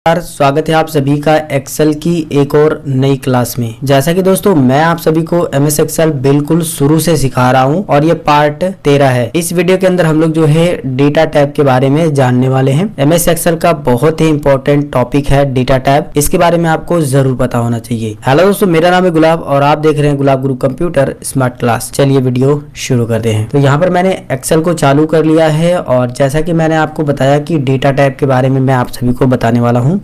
स्वागत है आप सभी का एक्सेल की एक और नई क्लास में। जैसा कि दोस्तों मैं आप सभी को एमएस एक्सेल बिल्कुल शुरू से सिखा रहा हूं और ये पार्ट 13 है। इस वीडियो के अंदर हम लोग जो है डेटा टैब के बारे में जानने वाले हैं। एमएस एक्सेल का बहुत ही इंपॉर्टेंट टॉपिक है डेटा टैब, इसके बारे में आपको जरूर पता होना चाहिए। हेलो दोस्तों, मेरा नाम है गुलाब और आप देख रहे हैं गुलाब गुरु कंप्यूटर स्मार्ट क्लास। चलिए वीडियो शुरू करते हैं। तो यहाँ पर मैंने एक्सेल को चालू कर लिया है और जैसा कि मैंने आपको बताया कि डेटा टैब के बारे में मैं आप सभी को बताने वाला हूँ।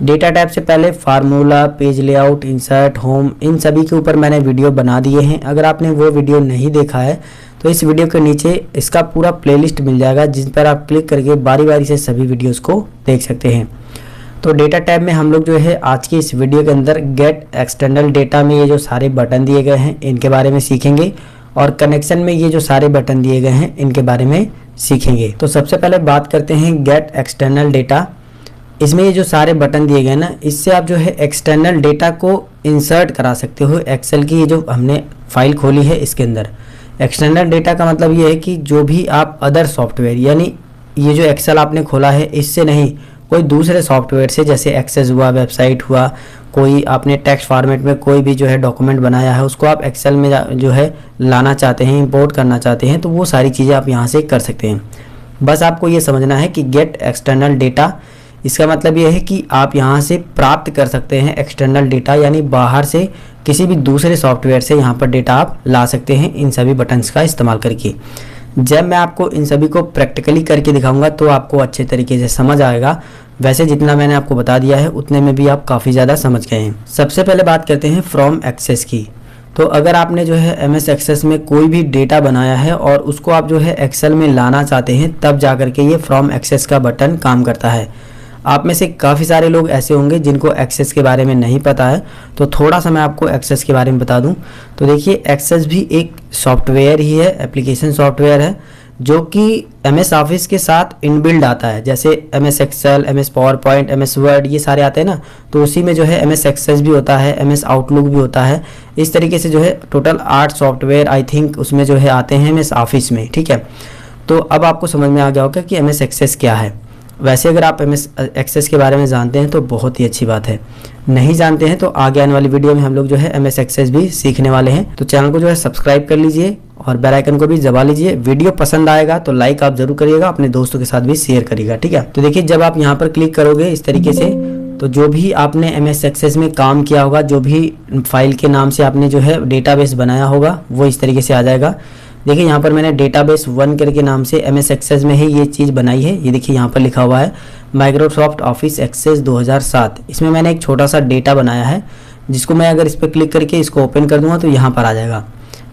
डेटा टैब से पहले formula, page layout, insert, home, इन सभी के ऊपर मैंने वीडियो बना दिए हैं। अगर आपने वो वीडियो नहीं देखा है तो इस वीडियो के नीचे इसका पूरा प्लेलिस्ट मिल जाएगा, जिस पर आप क्लिक करके बारी बारी से सभी वीडियोस को देख सकते हैं। तो डेटा टैब में हम लोग जो है आज की इस वीडियो के अंदर गेट एक्सटर्नल डेटा में ये जो सारे बटन दिए गए हैं इनके बारे में सीखेंगे और कनेक्शन में ये जो सारे बटन दिए गए हैं इनके बारे में सीखेंगे। तो सबसे पहले बात करते हैं गेट एक्सटर्नल डेटा। इसमें ये जो सारे बटन दिए गए ना, इससे आप जो है एक्सटर्नल डेटा को इंसर्ट करा सकते हो। एक्सेल की ये जो हमने फाइल खोली है इसके अंदर एक्सटर्नल डेटा का मतलब ये है कि जो भी आप अदर सॉफ्टवेयर, यानी ये जो एक्सेल आपने खोला है इससे नहीं, कोई दूसरे सॉफ्टवेयर से, जैसे एक्सेस हुआ, वेबसाइट हुआ, कोई आपने टेक्स्ट फॉर्मेट में कोई भी जो है डॉक्यूमेंट बनाया है उसको आप एक्सेल में जो है लाना चाहते हैं, इंपोर्ट करना चाहते हैं, तो वो सारी चीज़ें आप यहाँ से कर सकते हैं। बस आपको ये समझना है कि गेट एक्सटर्नल डेटा, इसका मतलब ये है कि आप यहाँ से प्राप्त कर सकते हैं एक्सटर्नल डेटा, यानी बाहर से किसी भी दूसरे सॉफ्टवेयर से यहाँ पर डेटा आप ला सकते हैं इन सभी बटन्स का इस्तेमाल करके। जब मैं आपको इन सभी को प्रैक्टिकली करके दिखाऊंगा तो आपको अच्छे तरीके से समझ आएगा। वैसे जितना मैंने आपको बता दिया है उतने में भी आप काफ़ी ज़्यादा समझ गए हैं। सबसे पहले बात करते हैं फ्रॉम एक्सेस की। तो अगर आपने जो है एमएस एक्सेस में कोई भी डेटा बनाया है और उसको आप जो है एक्सेल में लाना चाहते हैं, तब जा करके ये फ्रॉम एक्सेस का बटन काम करता है। आप में से काफ़ी सारे लोग ऐसे होंगे जिनको एक्सेस के बारे में नहीं पता है, तो थोड़ा सा मैं आपको एक्सेस के बारे में बता दूं। तो देखिए, एक्सेस भी एक सॉफ्टवेयर ही है, एप्लीकेशन सॉफ्टवेयर है, जो कि एमएस ऑफिस के साथ इनबिल्ड आता है। जैसे MS Excel, MS PowerPoint, MS Word, ये सारे आते हैं ना, तो उसी में जो है एमएस एक्सेस भी होता है, एमएस आउटलुक भी होता है। इस तरीके से जो है टोटल 8 सॉफ्टवेयर आई थिंक उसमें जो है आते हैं एमएस ऑफिस में। ठीक है, तो अब आपको समझ में आ गया होगा कि एमएस एक्सेस क्या है। वैसे अगर आप एमएस एक्सेस के बारे में जानते हैं तो बहुत ही अच्छी बात है, नहीं जानते हैं तो आगे आने वाली वीडियो में हम लोग जो है एमएस एक्सेस भी सीखने वाले हैं। तो चैनल को जो है सब्सक्राइब कर लीजिए और बेल आइकन को भी दबा लीजिए। वीडियो पसंद आएगा तो लाइक आप जरूर करिएगा, अपने दोस्तों के साथ भी शेयर करिएगा। ठीक है, तो देखिए, जब आप यहाँ पर क्लिक करोगे इस तरीके से, तो जो भी आपने एमएस एक्सेस में काम किया होगा, जो भी फाइल के नाम से आपने जो है डेटाबेस बनाया होगा, वो इस तरीके से आ जाएगा। देखिए, यहाँ पर मैंने डेटाबेस 1 करके नाम से एमएस एक्सेस में ही ये चीज़ बनाई है। ये देखिए यहाँ पर लिखा हुआ है माइक्रोसॉफ्ट ऑफिस एक्सेस 2007। इसमें मैंने एक छोटा सा डेटा बनाया है, जिसको मैं अगर इस पर क्लिक करके इसको ओपन कर दूंगा तो यहाँ पर आ जाएगा।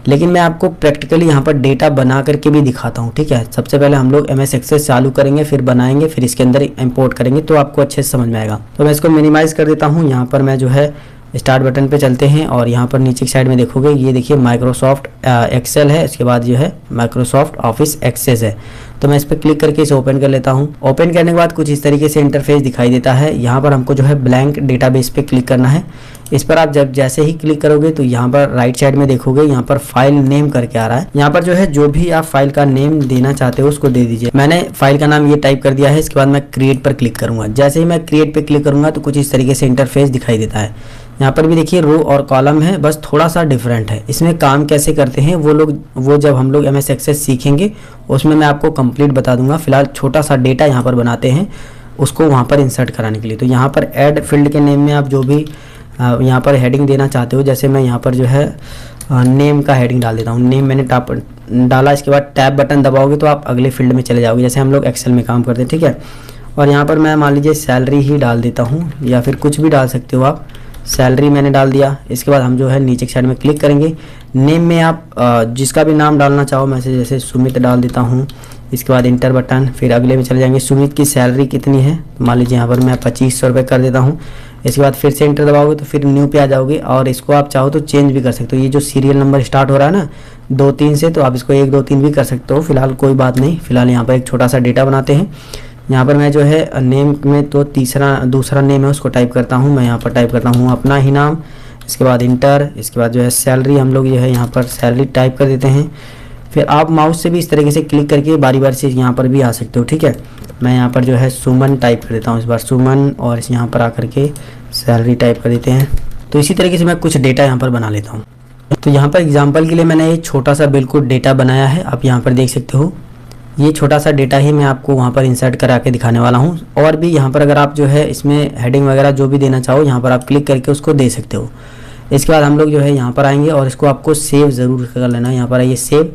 लेकिन मैं आपको प्रैक्टिकली यहाँ पर डेटा बना करके भी दिखाता हूँ। ठीक है, सबसे पहले हम लोग एमएस एक्सेस चालू करेंगे, फिर बनाएंगे, फिर इसके अंदर इंपोर्ट करेंगे, तो आपको अच्छे से समझ में आएगा। तो मैं इसको मिनिमाइज कर देता हूँ। यहाँ पर मैं जो है स्टार्ट बटन पे चलते हैं और यहाँ पर नीचे की साइड में देखोगे, ये देखिए माइक्रोसॉफ्ट एक्सेल है, इसके बाद जो है माइक्रोसॉफ्ट ऑफिस एक्सेस है। तो मैं इस पर क्लिक करके इसे ओपन कर लेता हूँ। ओपन करने के बाद कुछ इस तरीके से इंटरफेस दिखाई देता है। यहाँ पर हमको जो है ब्लैंक डेटाबेस पे क्लिक करना है। इस पर आप जब जैसे ही क्लिक करोगे तो यहाँ पर राइट साइड में देखोगे, यहाँ पर फाइल नेम करके आ रहा है। यहाँ पर जो है जो भी आप फाइल का नेम देना चाहते हो उसको दे दीजिए। मैंने फाइल का नाम ये टाइप कर दिया है। इसके बाद मैं क्रिएट पर क्लिक करूंगा। जैसे ही मैं क्रिएट पे क्लिक करूंगा तो कुछ इस तरीके से इंटरफेस दिखाई देता है। यहाँ पर भी देखिए रो और कॉलम है, बस थोड़ा सा डिफरेंट है। इसमें काम कैसे करते हैं वो जब हम लोग एमएस एक्सेस सीखेंगे उसमें मैं आपको कंप्लीट बता दूंगा। फिलहाल छोटा सा डेटा यहाँ पर बनाते हैं उसको वहाँ पर इंसर्ट कराने के लिए। तो यहाँ पर ऐड फील्ड के नेम में आप जो भी यहाँ पर हेडिंग देना चाहते हो, जैसे मैं यहाँ पर जो है नेम का हेडिंग डाल देता हूँ। नेम मैंने डाला, इसके बाद टैब बटन दबाओगे तो आप अगले फील्ड में चले जाओगे, जैसे हम लोग एक्सेल में काम करते हैं। ठीक है, और यहाँ पर मैं मान लीजिए सैलरी ही डाल देता हूँ, या फिर कुछ भी डाल सकते हो आप। सैलरी मैंने डाल दिया। इसके बाद हम जो है नीचे की साइड में क्लिक करेंगे। नेम में आप जिसका भी नाम डालना चाहो, मैं जैसे सुमित डाल देता हूँ। इसके बाद इंटर बटन, फिर अगले में चले जाएंगे। सुमित की सैलरी कितनी है, मान लीजिए यहाँ पर मैं 2500 रुपये कर देता हूँ। इसके बाद फिर से इंटर दबाओगे तो फिर न्यू पे आ जाओगे और इसको आप चाहो तो चेंज भी कर सकते हो। ये जो सीरियल नंबर स्टार्ट हो रहा है ना 2-3 से, तो आप इसको 1 2 3 भी कर सकते हो। फिलहाल कोई बात नहीं, फिलहाल यहाँ पर एक छोटा सा डेटा बनाते हैं। यहाँ पर मैं जो है नेम में तो दूसरा नेम है उसको टाइप करता हूँ। मैं यहाँ पर टाइप करता हूँ अपना ही नाम, इसके बाद इंटर। इसके बाद जो है सैलरी हम लोग जो है यहाँ पर सैलरी टाइप कर देते हैं। फिर आप माउस से भी इस तरीके से क्लिक करके बारी बारी से यहाँ पर भी आ सकते हो। ठीक है, मैं यहाँ पर जो है सुमन टाइप कर देता हूँ इस बार, सुमन, और इस यहाँ पर आकर के सैलरी टाइप कर देते हैं। तो इसी तरीके से मैं कुछ डेटा यहाँ पर बना लेता हूँ। तो यहाँ पर एग्जांपल के लिए मैंने ये छोटा सा बिल्कुल डेटा बनाया है, आप यहाँ पर देख सकते हो। ये छोटा सा डेटा ही मैं आपको वहाँ पर इंसर्ट करा के दिखाने वाला हूँ। और भी यहाँ पर अगर आप जो है इसमें हेडिंग वगैरह जो भी देना चाहो यहाँ पर आप क्लिक करके उसको दे सकते हो। इसके बाद हम लोग जो है यहाँ पर आएंगे और इसको आपको सेव ज़रूर कर लेना है। यहाँ पर आइए, सेव,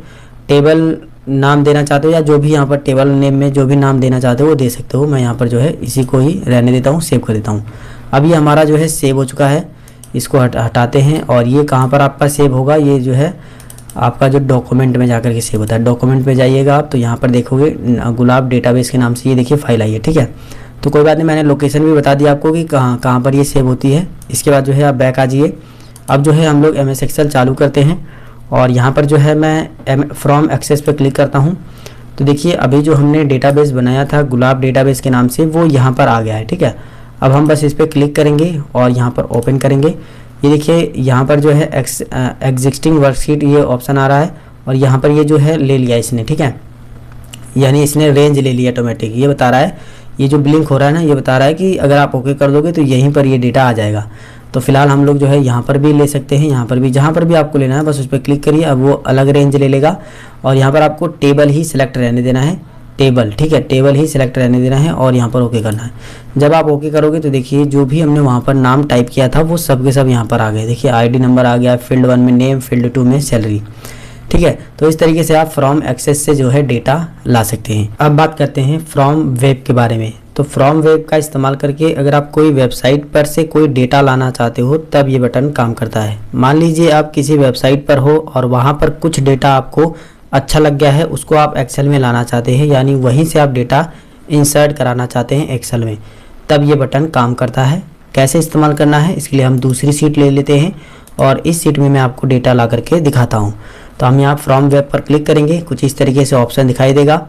टेबल नाम देना चाहते हो या जो भी यहाँ पर टेबल नेम में जो भी नाम देना चाहते हो वो दे सकते हो। मैं यहाँ पर जो है इसी को ही रहने देता हूँ, सेव कर देता हूँ। अब ये हमारा जो है सेव हो चुका है, इसको हटाते हैं। और ये कहाँ पर आपका सेव होगा, ये जो है आपका जो डॉक्यूमेंट में जाकर के सेव होता है। डॉक्यूमेंट में जाइएगा आप, तो यहाँ पर देखोगे गुलाब डेटाबेस के नाम से ये देखिए फाइल आई है। ठीक है, तो कोई बात नहीं, मैंने लोकेशन भी बता दिया आपको कि कहाँ पर ये सेव होती है। इसके बाद जो है आप बैक आ जाइए। अब जो है हम लोग MS एक्सेल चालू करते हैं और यहाँ पर जो है मैं फ्रॉम एक्सेस पे क्लिक करता हूँ। तो देखिए अभी जो हमने डेटाबेस बनाया था गुलाब डेटाबेस के नाम से, वो यहाँ पर आ गया है। ठीक है, अब हम बस इस पर क्लिक करेंगे और यहाँ पर ओपन करेंगे। ये देखिए यहाँ पर जो है एग्जिस्टिंग वर्कशीट ये ऑप्शन आ रहा है और यहाँ पर ये जो है ले लिया इसने। ठीक है, यानी इसने रेंज ले लिया ऑटोमेटिक। ये बता रहा है, ये जो ब्लिंक हो रहा है ना, ये बता रहा है कि अगर आप ओके कर दोगे तो यहीं पर ये डेटा आ जाएगा। तो फिलहाल हम लोग जो है यहाँ पर भी ले सकते हैं, यहाँ पर भी, जहाँ पर भी आपको लेना है बस उस पर क्लिक करिए। अब वो अलग रेंज ले लेगा और यहाँ पर आपको टेबल ही सिलेक्ट रहने देना है, टेबल। ठीक है, टेबल ही सिलेक्ट रहने देना है और यहाँ पर ओके करना है। जब आप ओके करोगे तो देखिए जो भी हमने वहाँ पर नाम टाइप किया था वो सब के सब यहाँ पर आ गए। देखिए ID नंबर आ गया, फील्ड 1 में नेम, फील्ड 2 में सैलरी। ठीक है, तो इस तरीके से आप फ्रॉम एक्सेस से जो है डेटा ला सकते हैं। अब बात करते हैं फ्रॉम वेब के बारे में। तो फ्रॉम वेब का इस्तेमाल करके अगर आप कोई वेबसाइट पर से कोई डेटा लाना चाहते हो तब ये बटन काम करता है। मान लीजिए आप किसी वेबसाइट पर हो और वहाँ पर कुछ डेटा आपको अच्छा लग गया है, उसको आप एक्सेल में लाना चाहते हैं, यानी वहीं से आप डेटा इंसर्ट कराना चाहते हैं एक्सेल में, तब ये बटन काम करता है। कैसे इस्तेमाल करना है इसके लिए हम दूसरी सीट ले लेते हैं और इस सीट में मैं आपको डेटा ला करके दिखाता हूँ। तो हम यहाँ फ्रॉम वेब पर क्लिक करेंगे, कुछ इस तरीके से ऑप्शन दिखाई देगा।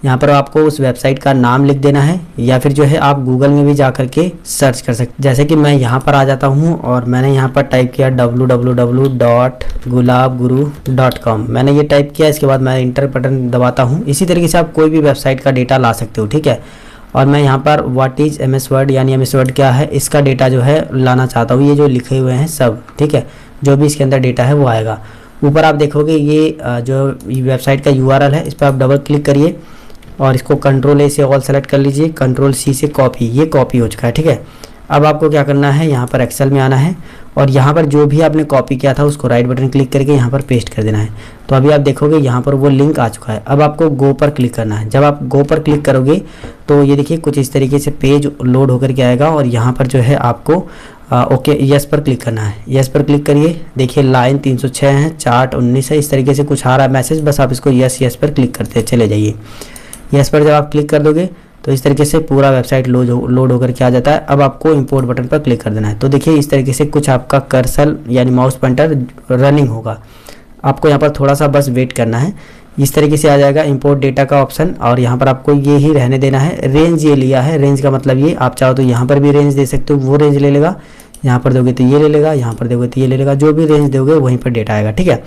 यहाँ पर आपको उस वेबसाइट का नाम लिख देना है या फिर जो है आप गूगल में भी जा करके सर्च कर सकते। जैसे कि मैं यहाँ पर आ जाता हूँ और मैंने यहाँ पर टाइप किया www.gulabguru.com। मैंने ये टाइप किया, इसके बाद मैं इंटर बटन दबाता हूँ। इसी तरीके से आप कोई भी वेबसाइट का डेटा ला सकते हो। ठीक है, और मैं यहाँ पर व्हाट इज MS वर्ड, यानी MS वर्ड क्या है, इसका डेटा जो है लाना चाहता हूँ। ये जो लिखे हुए हैं सब, ठीक है, जो भी इसके अंदर डेटा है वो आएगा। ऊपर आप देखोगे ये जो वेबसाइट का URL है, इस पर आप डबल क्लिक करिए और इसको Ctrl A से ऑल सेलेक्ट कर लीजिए, Ctrl C से कॉपी। ये कॉपी हो चुका है। ठीक है, अब आपको क्या करना है, यहाँ पर एक्सेल में आना है और यहाँ पर जो भी आपने कॉपी किया था उसको राइट बटन क्लिक करके यहाँ पर पेस्ट कर देना है। तो अभी आप देखोगे यहाँ पर वो लिंक आ चुका है। अब आपको गो पर क्लिक करना है। जब आप गो पर क्लिक करोगे तो ये देखिए कुछ इस तरीके से पेज लोड होकर के आएगा और यहाँ पर जो है आपको ओके यस पर क्लिक करना है। यस पर क्लिक करिए, देखिए लाइन 306 है, चार्ट 19 है, इस तरीके से कुछ आ रहा है मैसेज, बस आप इसको यस पर क्लिक करते चले जाइए। यस पर जब आप क्लिक कर दोगे तो इस तरीके से पूरा वेबसाइट लोड होकर के आ जाता है। अब आपको इंपोर्ट बटन पर क्लिक कर देना है। तो देखिए इस तरीके से कुछ आपका कर्सर यानी माउस पॉइंटर रनिंग होगा। आपको यहाँ पर थोड़ा सा बस वेट करना है। इस तरीके से आ जाएगा इंपोर्ट डेटा का ऑप्शन और यहाँ पर आपको ये ही रहने देना है। रेंज ये लिया है, रेंज का मतलब ये, आप चाहो तो यहाँ पर भी रेंज दे सकते हो, वो रेंज ले लेगा। यहाँ पर दोगे तो ये ले लेगा, यहाँ पर दोगे तो ये ले लेगा, जो भी रेंज दोगे वहीं पर डेटा आएगा। ठीक है,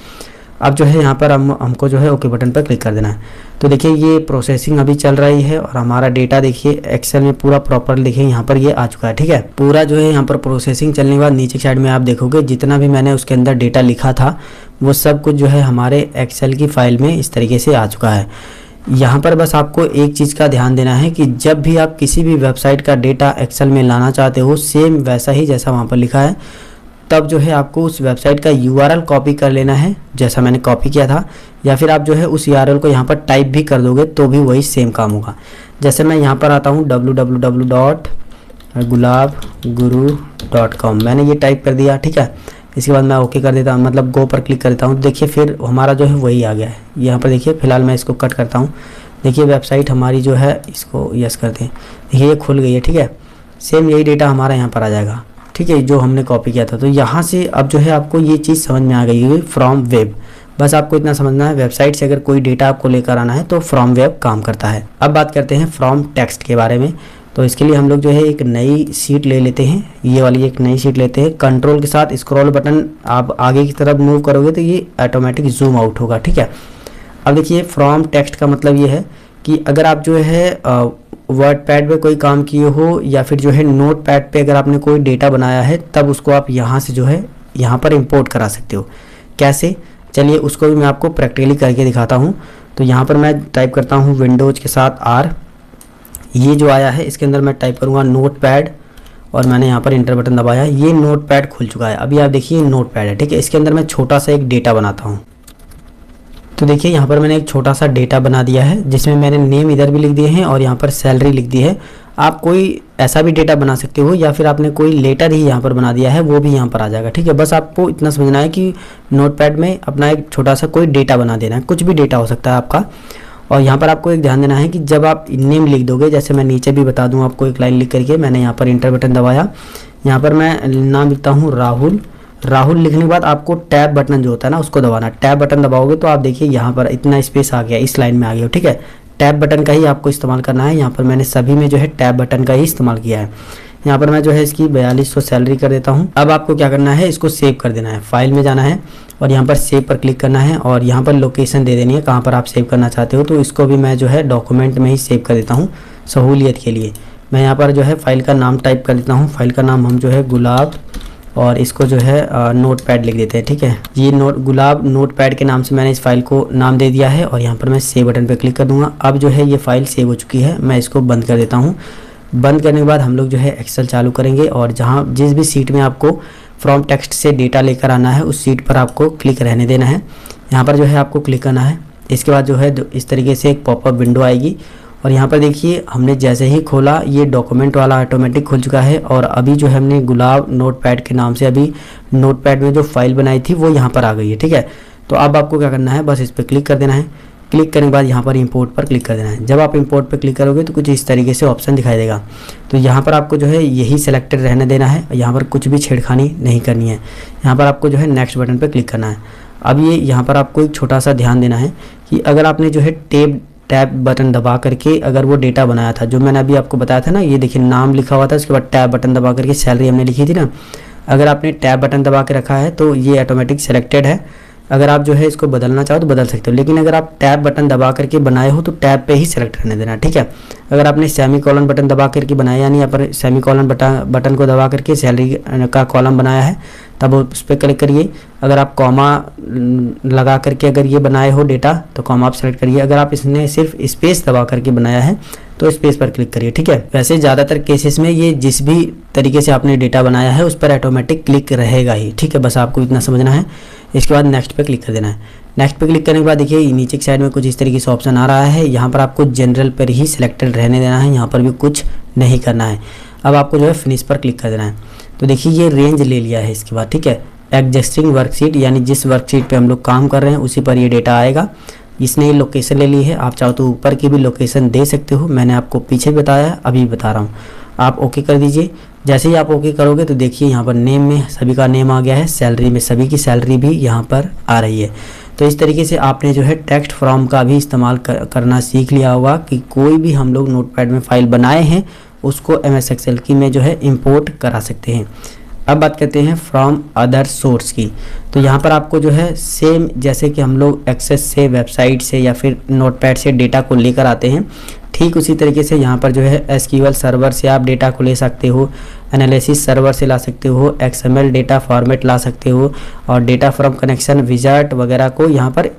अब जो है यहाँ पर हमको जो है ओके बटन पर क्लिक कर देना है। तो देखिए ये प्रोसेसिंग अभी चल रही है और हमारा डेटा देखिए एक्सेल में पूरा प्रॉपर देखिए यहाँ पर ये आ चुका है। ठीक है, पूरा जो है यहाँ पर प्रोसेसिंग चलने के बाद नीचे साइड में आप देखोगे जितना भी मैंने उसके अंदर डेटा लिखा था वो सब कुछ जो है हमारे एक्सेल की फाइल में इस तरीके से आ चुका है। यहाँ पर बस आपको एक चीज़ का ध्यान देना है कि जब भी आप किसी भी वेबसाइट का डेटा एक्सेल में लाना चाहते हो, सेम वैसा ही जैसा वहाँ पर लिखा है, तब जो है आपको उस वेबसाइट का URL कॉपी कर लेना है जैसा मैंने कॉपी किया था, या फिर आप जो है उस URL को यहाँ पर टाइप भी कर दोगे तो भी वही सेम काम होगा। जैसे मैं यहाँ पर आता हूँ www.gulabguru.com, मैंने ये टाइप कर दिया। ठीक है, इसके बाद मैं ओके कर देता हूँ, मतलब गो पर क्लिक कर देता हूँ। देखिए फिर हमारा जो है वही आ गया है। यहाँ पर देखिए फिलहाल मैं इसको कट करता हूँ। देखिए वेबसाइट हमारी जो है, इसको यस करते हैं, देखिए ये खुल गई है। ठीक है, सेम यही डेटा हमारा यहाँ पर आ जाएगा। ठीक है, जो हमने कॉपी किया था। तो यहाँ से अब जो है आपको ये चीज़ समझ में आ गई है फ्रॉम वेब। बस आपको इतना समझना है, वेबसाइट से अगर कोई डेटा आपको लेकर आना है तो फ्रॉम वेब काम करता है। अब बात करते हैं फ्रॉम टेक्स्ट के बारे में। तो इसके लिए हम लोग जो है एक नई शीट ले लेते हैं, ये वाली एक नई शीट लेते हैं। कंट्रोल के साथ स्क्रॉल बटन आप आगे की तरफ मूव करोगे तो ये ऑटोमेटिक जूम आउट होगा। ठीक है, अब देखिए फ्रॉम टेक्स्ट का मतलब ये है कि अगर आप जो है वर्ड पैड पे कोई काम किए हो या फिर जो है नोट पैड पे अगर आपने कोई डेटा बनाया है तब उसको आप यहाँ से जो है यहाँ पर इंपोर्ट करा सकते हो। कैसे, चलिए उसको भी मैं आपको प्रैक्टिकली करके दिखाता हूँ। तो यहाँ पर मैं टाइप करता हूँ विंडोज के साथ R, ये जो आया है इसके अंदर मैं टाइप करूँगा नोट पैड और मैंने यहाँ पर इंटर बटन दबाया, ये नोट पैड खुल चुका है। अभी आप देखिए नोट पैड है, ठीक है। इसके अंदर मैं छोटा सा एक डेटा बनाता हूँ। तो देखिए यहाँ पर मैंने एक छोटा सा डेटा बना दिया है जिसमें मैंने नेम इधर भी लिख दिए हैं और यहाँ पर सैलरी लिख दी है। आप कोई ऐसा भी डेटा बना सकते हो या फिर आपने कोई लेटर ही यहाँ पर बना दिया है वो भी यहाँ पर आ जाएगा, ठीक है। बस आपको इतना समझना है कि नोटपैड में अपना एक छोटा सा कोई डेटा बना देना है, कुछ भी डेटा हो सकता है आपका। और यहाँ पर आपको एक ध्यान देना है कि जब आप नेम लिख दोगे, जैसे मैं नीचे भी बता दूँ आपको एक लाइन लिख करके, मैंने यहाँ पर इंटर बटन दबाया, यहाँ पर मैं नाम लिखता हूँ राहुल। राहुल लिखने के बाद आपको टैब बटन जो होता है ना उसको दबाना। टैब बटन दबाओगे तो आप देखिए यहाँ पर इतना स्पेस आ गया, इस लाइन में आ गया, ठीक है। टैब बटन का ही आपको इस्तेमाल करना है। यहाँ पर मैंने सभी में जो है टैब बटन का ही इस्तेमाल किया है। यहाँ पर मैं जो है इसकी 4200 सैलरी कर देता हूँ। अब आपको क्या करना है, इसको सेव कर देना है, फाइल में जाना है और यहाँ पर सेव पर क्लिक करना है और यहाँ पर लोकेशन दे देनी है कहाँ पर आप सेव करना चाहते हो। तो इसको भी मैं जो है डॉक्यूमेंट में ही सेव कर देता हूँ सहूलियत के लिए। मैं यहाँ पर जो है फाइल का नाम टाइप कर देता हूँ। फाइल का नाम हम जो है गुलाब और इसको जो है नोट पैड लिख देते हैं, ठीक है। ये गुलाब नोट पैड के नाम से मैंने इस फाइल को नाम दे दिया है और यहाँ पर मैं सेव बटन पर क्लिक कर दूंगा। अब जो है ये फाइल सेव हो चुकी है, मैं इसको बंद कर देता हूँ। बंद करने के बाद हम लोग जो है एक्सेल चालू करेंगे और जहाँ जिस भी सीट में आपको फ्रॉम टेक्स्ट से डेटा लेकर आना है उस सीट पर आपको क्लिक रहने देना है। यहाँ पर जो है आपको क्लिक करना है। इसके बाद जो है इस तरीके से एक पॉपअप विंडो आएगी और यहाँ पर देखिए हमने जैसे ही खोला ये डॉक्यूमेंट वाला ऑटोमेटिक खुल चुका है और अभी जो है हमने गुलाब नोटपैड के नाम से अभी नोटपैड में जो फाइल बनाई थी वो यहाँ पर आ गई है, ठीक है। तो अब आपको क्या करना है, बस इस पर क्लिक कर देना है। क्लिक करने के बाद यहाँ पर इंपोर्ट पर क्लिक कर देना है। जब आप इंपोर्ट पर क्लिक करोगे तो कुछ इस तरीके से ऑप्शन दिखाई देगा। तो यहाँ पर आपको जो है यही सिलेक्टेड रहने देना है, यहाँ पर कुछ भी छेड़खानी नहीं करनी है। यहाँ पर आपको जो है नेक्स्ट बटन पर क्लिक करना है। अब ये यहाँ पर आपको एक छोटा सा ध्यान देना है कि अगर आपने जो है टैब बटन दबा करके अगर वो डेटा बनाया था जो मैंने अभी आपको बताया था ना, ये देखिए नाम लिखा हुआ था, उसके बाद टैब बटन दबा करके सैलरी हमने लिखी थी ना। अगर आपने टैब बटन दबा के रखा है तो ये ऑटोमेटिक सेलेक्टेड है। अगर आप जो है इसको बदलना चाहो तो बदल सकते हो, लेकिन अगर आप टैब बटन दबा करके बनाए हो तो टैब पे ही सेलेक्ट करने देना, ठीक है। अगर आपने सेमी कॉलन बटन दबा करके बनाया, यानी यहाँ पर सेमी कॉलन बटन को दबा करके सैलरी का कॉलम बनाया है तब उस पर क्लिक करिए। अगर आप कॉमा लगा करके अगर ये बनाए हो डेटा तो कॉमा आप सेलेक्ट करिए। अगर आप इसने सिर्फ स्पेस दबा करके बनाया है तो स्पेस पर क्लिक करिए, ठीक है। वैसे ज़्यादातर केसेस में ये जिस भी तरीके से आपने डेटा बनाया है उस पर ऑटोमेटिक क्लिक रहेगा ही, ठीक है। बस आपको इतना समझना है। इसके बाद नेक्स्ट पे क्लिक कर देना है। नेक्स्ट पे क्लिक करने के बाद देखिए नीचे की साइड में कुछ इस तरीके से ऑप्शन आ रहा है। यहाँ पर आपको जनरल पर ही सिलेक्टेड रहने देना है, यहाँ पर भी कुछ नहीं करना है। अब आपको जो है फिनिश पर क्लिक कर देना है। तो देखिए ये रेंज ले लिया है इसके बाद, ठीक है। एग्जिस्टिंग वर्कशीट यानी जिस वर्कशीट पे हम लोग काम कर रहे हैं उसी पर ये डेटा आएगा। इसने ये लोकेशन ले ली है, आप चाहो तो ऊपर की भी लोकेशन दे सकते हो, मैंने आपको पीछे बताया है, अभी बता रहा हूँ। आप ओके कर दीजिए। जैसे ही आप ओके करोगे तो देखिए यहाँ पर नेम में सभी का नेम आ गया है, सैलरी में सभी की सैलरी भी यहाँ पर आ रही है। तो इस तरीके से आपने जो है टेक्स्ट फ्रॉम का भी इस्तेमाल करना सीख लिया होगा कि कोई भी हम लोग नोटपैड में फाइल बनाए हैं उसको MS एक्सेल की में जो है इंपोर्ट करा सकते हैं। अब बात करते हैं फ्रॉम अदर सोर्स की। तो यहाँ पर आपको जो है सेम जैसे कि हम लोग एक्सेस से, वेबसाइट से या फिर नोटपैड से डेटा को लेकर आते हैं, ठीक उसी तरीके से यहाँ पर जो है SQL सर्वर से आप डेटा को ले सकते हो, एनालिसिस सर्वर से ला सकते हो, XML डेटा फॉर्मेट ला सकते हो और डेटा फ्रॉम कनेक्शन विजार्ट वगैरह को यहाँ पर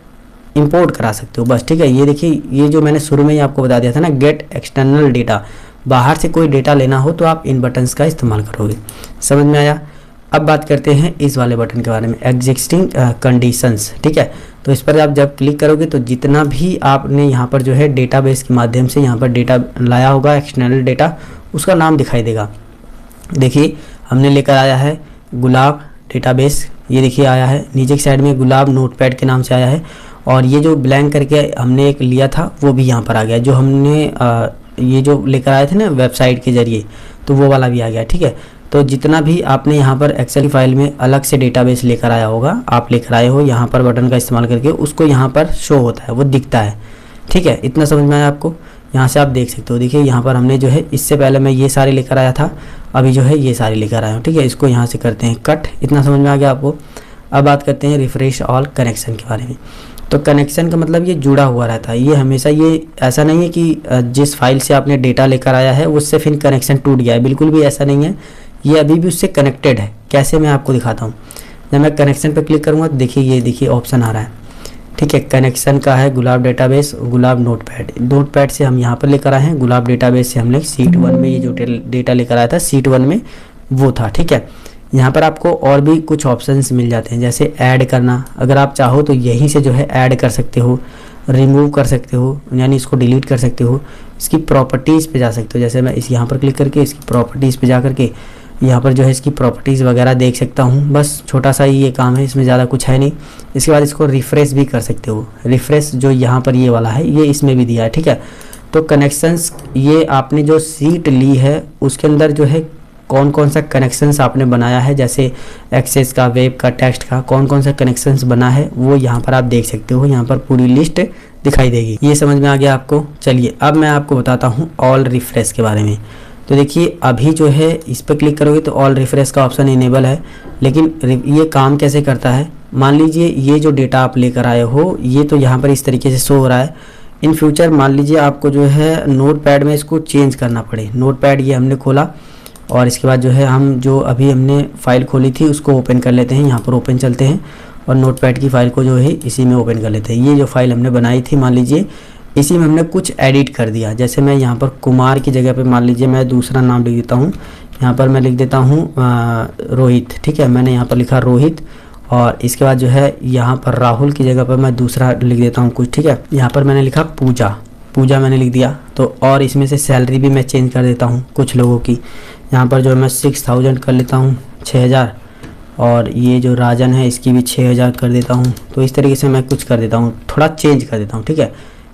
इंपोर्ट करा सकते हो, बस, ठीक है। ये देखिए ये जो मैंने शुरू में ही आपको बता दिया था ना, गेट एक्सटर्नल डेटा, बाहर से कोई डेटा लेना हो तो आप इन बटन्स का इस्तेमाल करोगे। समझ में आया। अब बात करते हैं इस वाले बटन के बारे में, एग्जिस्टिंग कंडीशंस, ठीक है। तो इस पर आप जब क्लिक करोगे तो जितना भी आपने यहाँ पर जो है डेटाबेस के माध्यम से यहाँ पर डेटा लाया होगा, एक्सटर्नल डेटा, उसका नाम दिखाई देगा। देखिए हमने लेकर आया है गुलाब डेटाबेस, ये देखिए आया है। नीचे की साइड में गुलाब नोटपैड के नाम से आया है और ये जो ब्लैंक करके हमने एक लिया था वो भी यहाँ पर आ गया। जो हमने ये जो लेकर आए थे ना वेबसाइट के जरिए, तो वो वाला भी आ गया, ठीक है। तो जितना भी आपने यहाँ पर एक्सेल फाइल में अलग से डेटाबेस लेकर आया होगा, आप लेकर आए हो यहाँ पर बटन का इस्तेमाल करके, उसको यहाँ पर शो होता है, वो दिखता है, ठीक है। इतना समझ में आया आपको। यहाँ से आप देख सकते हो, देखिए यहाँ पर हमने जो है इससे पहले मैं ये सारे लेकर आया था, अभी जो है ये सारे लेकर आया हूँ, ठीक है। इसको यहाँ से करते हैं कट। इतना समझ में आ गया आपको। अब बात करते हैं रिफ्रेश ऑल कनेक्शन के बारे में। तो कनेक्शन का मतलब ये जुड़ा हुआ रहता है, ये हमेशा, ये ऐसा नहीं है कि जिस फाइल से आपने डेटा लेकर आया है उससे फिर कनेक्शन टूट गया है, बिल्कुल भी ऐसा नहीं है, ये अभी भी उससे कनेक्टेड है। कैसे, मैं आपको दिखाता हूँ। जब मैं कनेक्शन पर क्लिक करूँगा तो देखिए ये देखिए ऑप्शन आ रहा है, ठीक है। कनेक्शन का है गुलाब डेटाबेस, गुलाब नोटपैड। नोटपैड से हम यहाँ पर लेकर आए हैं, गुलाब डेटाबेस से हमने शीट 1 में ये जो डेटा लेकर आया था शीट 1 में वो था, ठीक है। यहाँ पर आपको और भी कुछ ऑप्शंस मिल जाते हैं, जैसे ऐड करना, अगर आप चाहो तो यहीं से जो है ऐड कर सकते हो, रिमूव कर सकते हो, यानी इसको डिलीट कर सकते हो। इसकी प्रॉपर्टीज़ पे जा सकते हो, जैसे मैं इस यहाँ पर क्लिक करके इसकी प्रॉपर्टीज़ पे जा करके यहाँ पर जो है इसकी प्रॉपर्टीज़ वगैरह देख सकता हूँ। बस छोटा सा ही ये काम है, इसमें ज़्यादा कुछ है नहीं। इसके बाद इसको रिफ़्रेश भी कर सकते हो, रिफ़्रेश जो यहाँ पर ये वाला है ये इसमें भी दिया है, ठीक है। तो कनेक्शंस, ये आपने जो सीट ली है उसके अंदर जो है कौन कौन सा कनेक्शंस आपने बनाया है, जैसे एक्सेस का, वेब का, टेक्स्ट का, कौन कौन सा कनेक्शंस बना है वो यहाँ पर आप देख सकते हो। यहाँ पर पूरी लिस्ट दिखाई देगी। ये समझ में आ गया आपको। चलिए अब मैं आपको बताता हूँ ऑल रिफ्रेश के बारे में। तो देखिए अभी जो है इस पर क्लिक करोगे तो ऑल रिफ्रेश का ऑप्शन इनेबल है, लेकिन ये काम कैसे करता है। मान लीजिए ये जो डेटा आप लेकर आए हो ये तो यहाँ पर इस तरीके से शो हो रहा है। इन फ्यूचर मान लीजिए आपको जो है नोटपैड में इसको चेंज करना पड़े। नोटपैड ये हमने खोला और इसके बाद जो है हम जो अभी हमने फ़ाइल खोली थी उसको ओपन कर लेते हैं। यहाँ पर ओपन चलते हैं और नोटपैड की फ़ाइल को जो है इसी में ओपन कर लेते हैं। ये जो फाइल हमने बनाई थी मान लीजिए इसी में हमने कुछ एडिट कर दिया, जैसे मैं यहाँ पर कुमार की जगह पे मान लीजिए मैं दूसरा नाम लिख देता हूँ। यहाँ पर मैं लिख देता हूँ रोहित, ठीक है। मैंने यहाँ पर लिखा रोहित और इसके बाद जो है यहाँ पर राहुल की जगह पर मैं दूसरा लिख देता हूँ कुछ, ठीक है। यहाँ पर मैंने लिखा पूजा, पूजा मैंने लिख दिया। तो और इसमें से सैलरी भी मैं चेंज कर देता हूँ कुछ लोगों की। यहाँ पर जो है मैं 6000 कर लेता हूँ, 6000, और ये जो राजन है इसकी भी 6000 कर देता हूँ। तो इस तरीके से मैं कुछ कर देता हूँ, थोड़ा चेंज कर देता हूँ, ठीक है।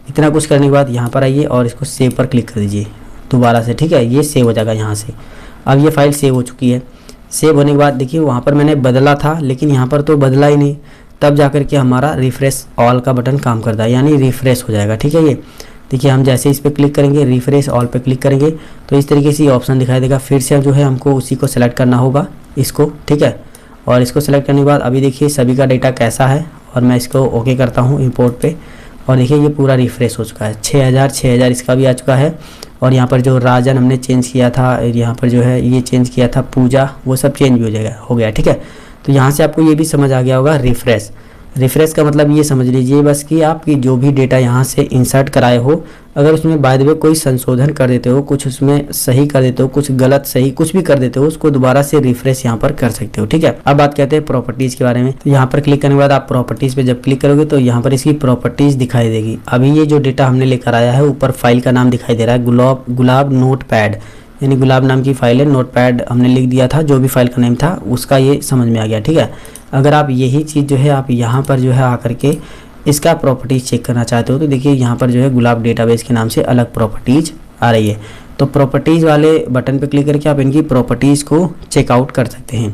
इतना कुछ करने के बाद यहाँ पर आइए और इसको सेव पर क्लिक कर दीजिए दोबारा से, ठीक है। ये सेव हो जाएगा यहाँ से। अब ये फाइल सेव हो चुकी है। सेव होने के बाद देखिए वहाँ पर मैंने बदला था लेकिन यहाँ पर तो बदला ही नहीं, तब जा कर के हमारा रिफ्रेश ऑल का बटन काम करता है, यानी रिफ्रेश हो जाएगा, ठीक है। ये देखिए हम जैसे इस पर क्लिक करेंगे, रिफ्रेश ऑल पे क्लिक करेंगे तो इस तरीके से ये ऑप्शन दिखाई देगा। फिर से जो है हमको उसी को सेलेक्ट करना होगा इसको, ठीक है। और इसको सेलेक्ट करने के बाद अभी देखिए सभी का डेटा कैसा है और मैं इसको ओके करता हूँ इंपोर्ट पे और देखिए ये पूरा रिफ्रेश हो चुका है। 6000 इसका भी आ चुका है। और यहाँ पर जो राजन हमने चेंज किया था, यहाँ पर जो है ये चेंज किया था पूजा, वो सब चेंज भी हो गया, ठीक है। तो यहाँ से आपको ये भी समझ आ गया होगा रिफ्रेश। रिफ्रेश का मतलब ये समझ लीजिए बस कि आपकी जो भी डेटा यहाँ से इंसर्ट कराए हो, अगर उसमें बाय द वे कोई संशोधन कर देते हो, कुछ उसमें सही कर देते हो, कुछ गलत सही कुछ भी कर देते हो, उसको दोबारा से रिफ्रेश यहाँ पर कर सकते हो, ठीक है। अब बात करते हैं प्रॉपर्टीज़ के बारे में। तो यहाँ पर क्लिक करने के बाद आप प्रॉपर्टीज़ पे जब क्लिक करोगे तो यहाँ पर इसकी प्रॉपर्टीज़ दिखाई देगी। अभी ये जो डेटा हमने लेकर आया है ऊपर फाइल का नाम दिखाई दे रहा है गुलाब नोटपैड, यानी गुलाब नाम की फाइल है। नोटपैड हमने लिख दिया था, जो भी फाइल का नेम था उसका ये समझ में आ गया, ठीक है। अगर आप यही चीज़ जो है आप यहाँ पर जो है आकर के इसका प्रॉपर्टीज़ चेक करना चाहते हो तो देखिए यहाँ पर जो है गुलाब डेटाबेस के नाम से अलग प्रॉपर्टीज़ आ रही है। तो प्रॉपर्टीज़ वाले बटन पर क्लिक करके आप इनकी प्रॉपर्टीज़ को चेकआउट कर सकते हैं।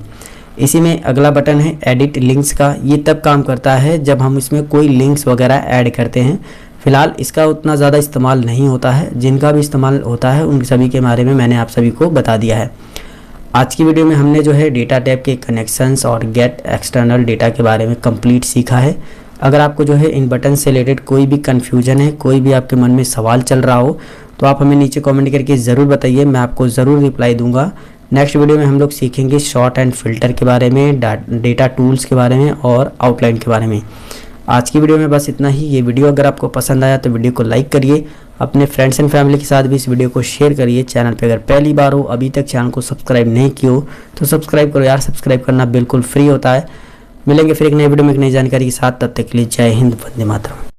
इसी में अगला बटन है एडिट लिंक्स का। ये तब काम करता है जब हम इसमें कोई लिंक्स वगैरह ऐड करते हैं। फिलहाल इसका उतना ज़्यादा इस्तेमाल नहीं होता है, जिनका भी इस्तेमाल होता है उन सभी के बारे में मैंने आप सभी को बता दिया है। आज की वीडियो में हमने जो है डेटा टैब के कनेक्शंस और गेट एक्सटर्नल डेटा के बारे में कंप्लीट सीखा है। अगर आपको जो है इन बटन से रिलेटेड कोई भी कन्फ्यूजन है, कोई भी आपके मन में सवाल चल रहा हो तो आप हमें नीचे कमेंट करके ज़रूर बताइए, मैं आपको ज़रूर रिप्लाई दूंगा। नेक्स्ट वीडियो में हम लोग सीखेंगे शॉर्ट एंड फिल्टर के बारे में, डेटा टूल्स के बारे में और आउटलाइन के बारे में। आज की वीडियो में बस इतना ही। ये वीडियो अगर आपको पसंद आया तो वीडियो को लाइक करिए, अपने फ्रेंड्स एंड फैमिली के साथ भी इस वीडियो को शेयर करिए। चैनल पे अगर पहली बार हो, अभी तक चैनल को सब्सक्राइब नहीं किया हो तो सब्सक्राइब करो यार, सब्सक्राइब करना बिल्कुल फ्री होता है। मिलेंगे फिर एक नई वीडियो में एक नई जानकारी के साथ, तब तक के लिए जय हिंद, वंदे मातरम।